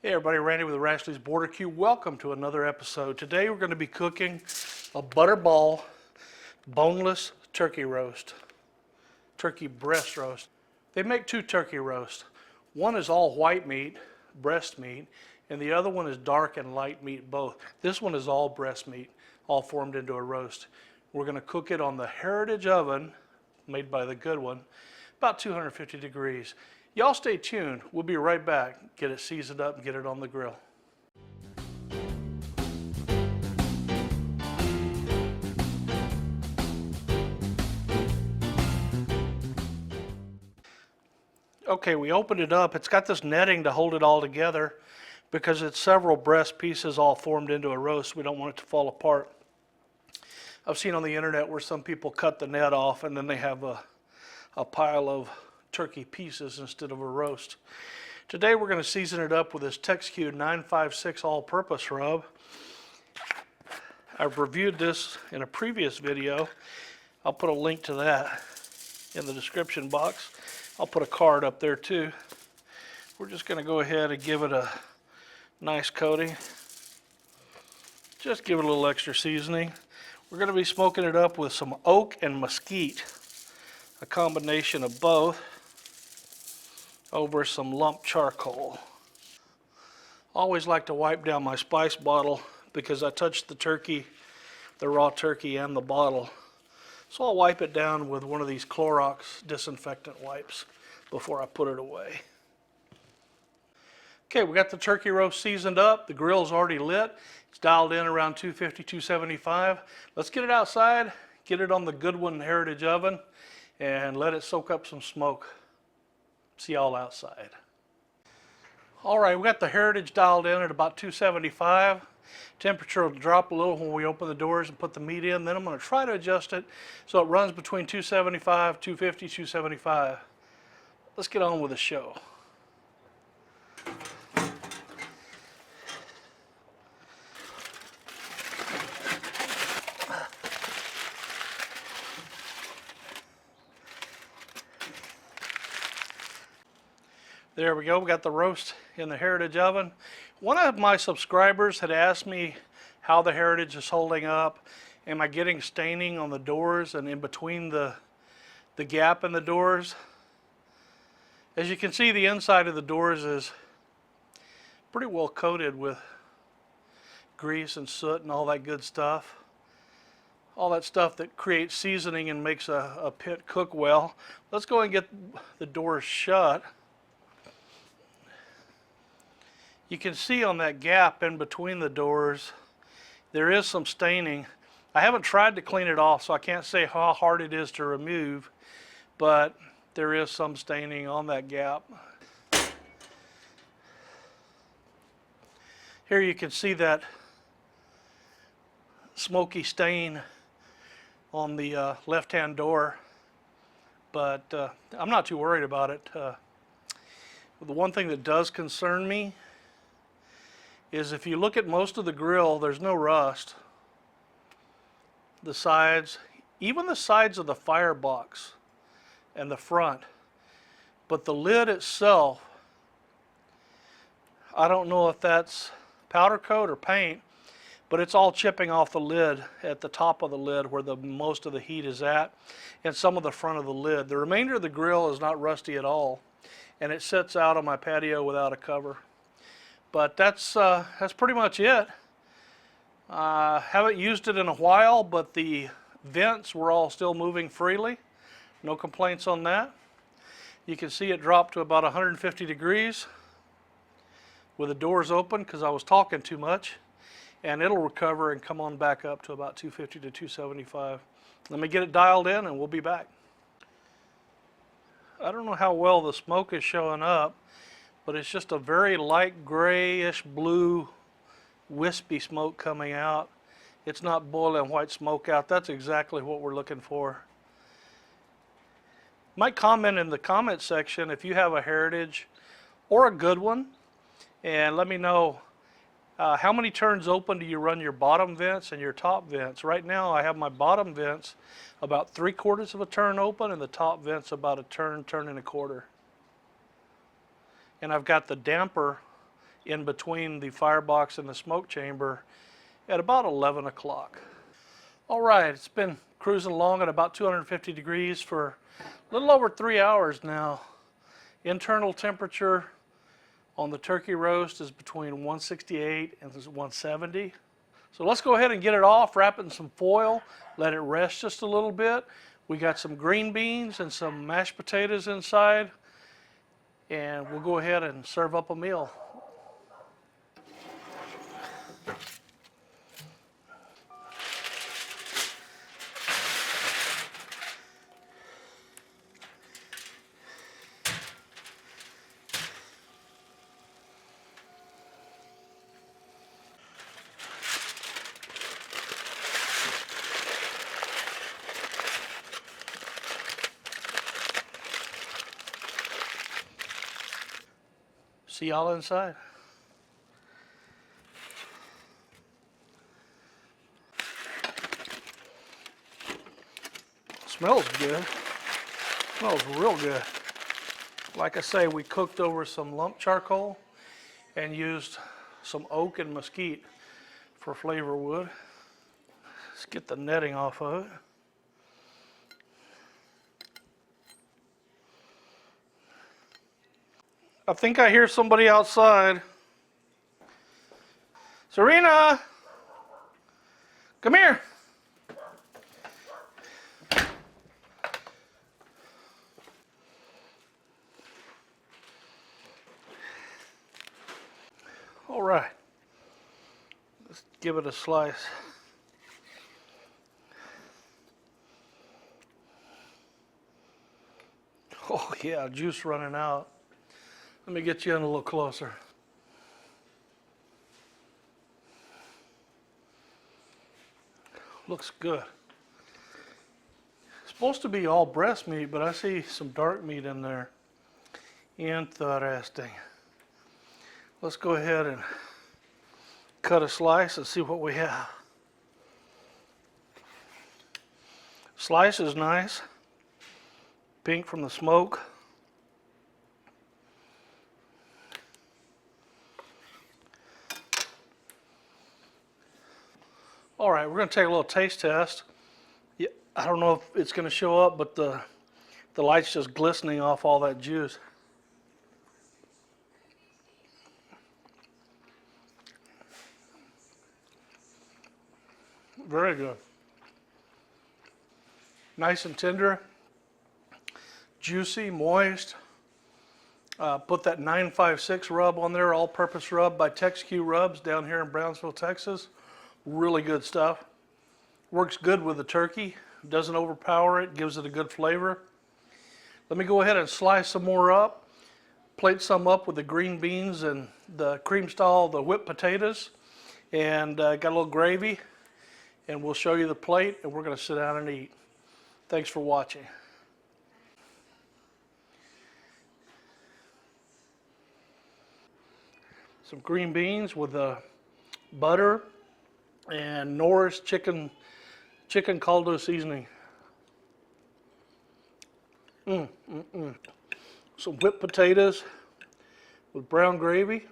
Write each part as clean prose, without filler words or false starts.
Hey everybody, Randy with the Rashley's BBQ. Welcome to another episode. Today we're going to be cooking a Butterball boneless turkey roast, turkey breast roast. They make two turkey roasts. One is all white meat, breast meat, and the other one is dark and light meat both. This one is all breast meat, all formed into a roast. We're going to cook it on the Heritage oven, made by the good one, about 250 degrees. Y'all stay tuned. We'll be right back. Get it seasoned up and get it on the grill. Okay, we opened it up. It's got this netting to hold it all together because it's several breast pieces all formed into a roast. We don't want it to fall apart. I've seen on the internet where some people cut the net off and then they have a pile of turkey pieces instead of a roast. Today we're going to season it up with this TexQ 956 all-purpose rub. I've reviewed this in a previous video. I'll put a link to that in the description box. I'll put a card up there too. We're just going to go ahead and give it a nice coating. Just give it a little extra seasoning. We're going to be smoking it up with some oak and mesquite, a combination of both, over some lump charcoal. Always like to wipe down my spice bottle because I touched the turkey, the raw turkey, and the bottle. So I'll wipe it down with one of these Clorox disinfectant wipes before I put it away. Okay, we got the turkey roast seasoned up. The grill's already lit. It's dialed in around 250, 275. Let's get it outside, get it on the good one Heritage oven, and let it soak up some smoke. See y'all outside. All right, we got the Heritage dialed in at about 275. Temperature will drop a little when we open the doors and put the meat in. Then I'm going to try to adjust it so it runs between 275, 250, 275. Let's get on with the show. There we go, we got the roast in the Heritage oven. One of my subscribers had asked me how the Heritage is holding up. Am I getting staining on the doors and in between the gap in the doors? As you can see, the inside of the doors is pretty well coated with grease and soot and all that good stuff. All that stuff that creates seasoning and makes a pit cook well. Let's go and get the doors shut. You can see on that gap in between the doors, there is some staining. I haven't tried to clean it off, so I can't say how hard it is to remove, but there is some staining on that gap. Here you can see that smoky stain on the left-hand door, but I'm not too worried about it. The one thing that does concern me is if you look at most of the grill, there's no rust. The sides, even the sides of the firebox and the front, but the lid itself, I don't know if that's powder coat or paint, but it's all chipping off the lid at the top of the lid where most of the heat is at, and some of the front of the lid. The remainder of the grill is not rusty at all, and it sits out on my patio without a cover. But that's pretty much it. Haven't used it in a while, but the vents were all still moving freely. No complaints on that. You can see it dropped to about 150 degrees with the doors open because I was talking too much. And it'll recover and come on back up to about 250 to 275. Let me get it dialed in and we'll be back. I don't know how well the smoke is showing up, but it's just a very light grayish blue wispy smoke coming out. It's not boiling white smoke out. That's exactly what we're looking for. Might comment in the comment section if you have a Heritage or a good one, and let me know how many turns open do you run your bottom vents and your top vents. Right now I have my bottom vents about 3/4 of a turn open and the top vents about a turn and a quarter. And I've got the damper in between the firebox and the smoke chamber at about 11 o'clock. All right, it's been cruising along at about 250 degrees for a little over 3 hours now. Internal temperature on the turkey roast is between 168 and 170. So let's go ahead and get it off, wrap it in some foil, let it rest just a little bit. We got some green beans and some mashed potatoes inside, and we'll go ahead and serve up a meal. See y'all inside. Smells good. Smells real good. Like I say, we cooked over some lump charcoal and used some oak and mesquite for flavor wood. Let's get the netting off of it. I think I hear somebody outside. Serena, come here. All right, let's give it a slice. Oh yeah, juice running out. Let me get you in a little closer. Looks good. It's supposed to be all breast meat, but I see some dark meat in there. Interesting. Let's go ahead and cut a slice and see what we have. Slice is nice. Pink from the smoke. All right, we're going to take a little taste test. Yeah, I don't know if it's going to show up, but the light's just glistening off all that juice. Very good. Nice and tender, juicy, moist. Put that 956 rub on there, all-purpose rub by TexQ Rubs down here in Brownsville, Texas. Really good stuff. Works good with the turkey. Doesn't overpower it. Gives it a good flavor. Let me go ahead and slice some more up. Plate some up with the green beans and the cream style, the whipped potatoes. And got a little gravy. And we'll show you the plate and we're going to sit down and eat. Thanks for watching. Some green beans with butter and Norris chicken caldo seasoning. Some whipped potatoes with brown gravy.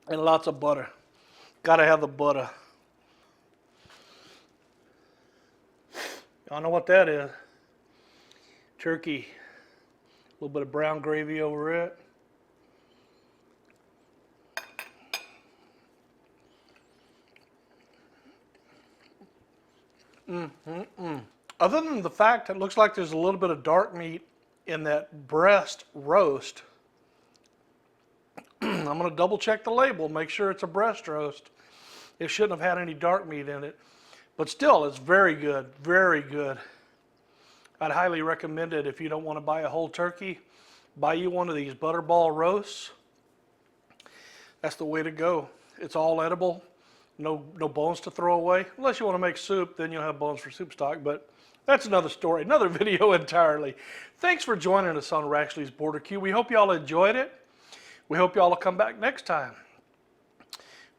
And lots of butter. Gotta have the butter. Y'all know what that is. Turkey. A little bit of brown gravy over it. Other than the fact it looks like there's a little bit of dark meat in that breast roast, I'm going to double check the label, make sure it's a breast roast. It shouldn't have had any dark meat in it. But still, it's very good, very good. I'd highly recommend it if you don't want to buy a whole turkey. Buy you one of these Butterball roasts. That's the way to go. It's all edible. No bones to throw away. Unless you want to make soup, then you'll have bones for soup stock. But that's another story, another video entirely. Thanks for joining us on Rashleigh's BBQ. We hope y'all enjoyed it. We hope y'all will come back next time.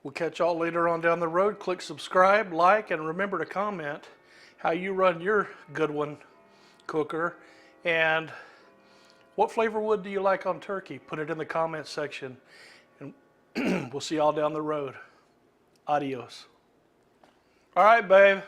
We'll catch y'all later on down the road. Click subscribe, like, and remember to comment how you run your good one cooker. And What flavor wood do you like on turkey? Put it in the comments section, and we'll see y'all down the road. Adios. All right, babe.